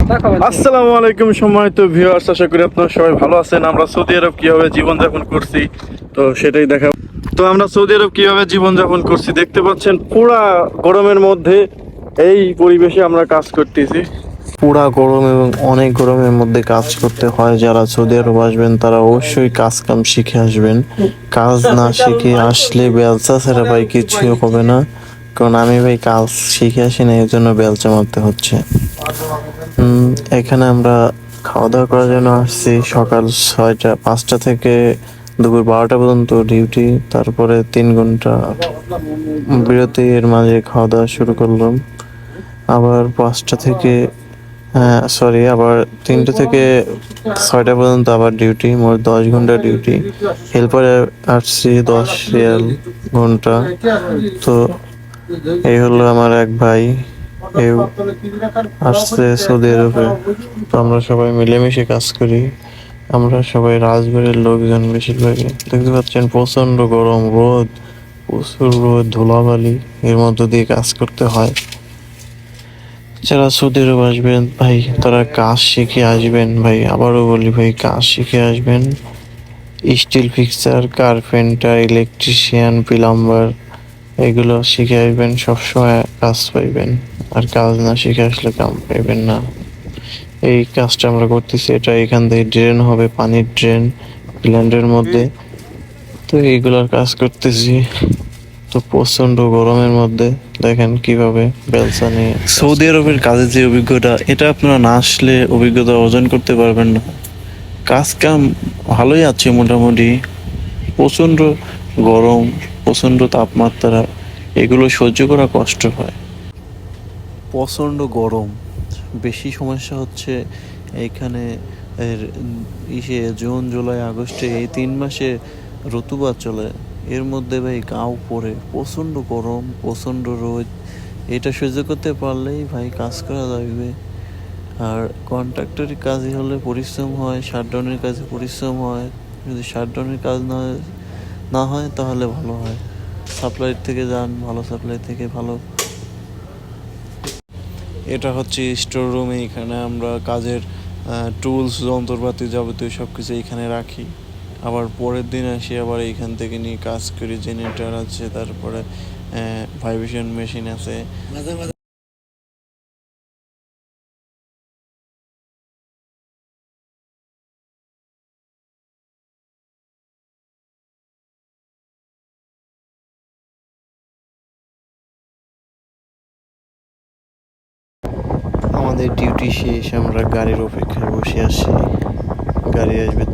আসসালামু আলাইকুম সম্মানিত ভিউয়ার্স, আশা করি আপনারা সবাই ভালো আছেন। আমরা সৌদি আরব কিভাবে জীবনযাপন করছি তো সেটাই দেখা। তো আমরা সৌদি আরব কিভাবে জীবনযাপন করছি দেখতে পাচ্ছেন। পুরা গরমের মধ্যে এই পরিবেশে আমরা কাজ করতেছি। পুরা গরম এবং অনেক গরমের মধ্যে কাজ করতে হয়। যারা সৌদি আরব আসবেন তারা অবশ্যই কাজ কাম শিখে আসবেন। কাজ না শিখে আসলে বেলচা ছাড়া ভাই কিছুই হবে না। কারণ আমি ভাই কাজ শিখে আসি না, এর জন্য বেলচা মারতে হচ্ছে। এখানে আমরা খাওয়া দাওয়া করার জন্য আসছি। সকাল 5টা থেকে দুপুর 12টা পর্যন্ত ডিউটি, তারপরে 3 ঘন্টা বিরতি, এর মাঝে খাওয়া দাওয়া শুরু করলাম। আবার 5টা থেকে আবার 3টে থেকে 6টা পর্যন্ত আবার ডিউটি, মোট 10 ঘন্টা ডিউটি। এরপরে আসছি 10 রিয়াল ঘন্টা। তো এই হলো আমার এক ভাই, এও আসছে সৌদি আরবে। তো আমরা সবাই মিলেমিশে কাজ করি। আমরা সবাই রাজবাড়ির লোকজন বেশিরভাগই। দেখতে পাচ্ছেন প্রচন্ড গরম, রোদ, প্রচুর রোদ, ধুলাবালি, এর মধ্য দিয়ে কাজ করতে হয়। যারা সৌদি আরব আসবেন ভাই তারা কাজ শিখে আসবেন। ভাই আবারও বলি ভাই, কাজ শিখে আসবেন। Still fixer, carpenter, electrician, plumber এগুলো শিখে আসবেন, সবসময় কাজ পাইবেন। আর কাজ না শিখে আসলে কাম পাইবেন না। এই কাজটা আমরা করতেছি, এটা এখান থেকে ড্রেন হবে, পানির ড্রেন প্ল্যান্টের মধ্যে। তো এইগুলার কাজ করতেছি। তো প্রচন্ড গরমের মধ্যে দেখেন কিভাবে বেলচা নিয়ে সৌদি আরবের কাজের যে অভিজ্ঞতা, এটা আপনারা না আসলে অভিজ্ঞতা অর্জন করতে পারবেন না। কাজ কাম ভালোই আছে মোটামুটি। প্রচন্ড গরম, প্রচন্ড তাপমাত্রা, এগুলো সহ্য করা কষ্ট হয়। প্রচন্ড গরম। বেশি সমস্যা হচ্ছে এইখানে জুন জুলাই আগস্টে এই 3 মাসে ঋতুবাদ চলে। এর মধ্যে ভাই গাও পড়ে, প্রচন্ড গরম, প্রচন্ড রোদ। এটা সহ্য করতে পারলেই ভাই কাজ করা যাবে। আর কন্ট্রাক্টরি কাজই হলে পরিশ্রম হয়, শাটডাউনের কাজে পরিশ্রম হয়। যদি শাটডাউনের কাজ না হয় তাহলে ভালো হয়। সাপ্লাই থেকে যান, ভালো সাপ্লাই থেকে ভালো। এটা হচ্ছে স্টোর রুম। এখানে আমরা কাজের টুলস, যন্ত্রপাতি, যাবতীয় সব কিছু এখানে রাখি। আবার পরের দিন আসি, আবার এইখান থেকে নিয়ে কাজ করি। জেনারেটর আছে, তারপরে ভাইব্রেশন মেশিন আছে। আমাদের ডিউটি শেষ, আমরা গাড়ির অপেক্ষায় বসে আছি। গাড়ি আসবে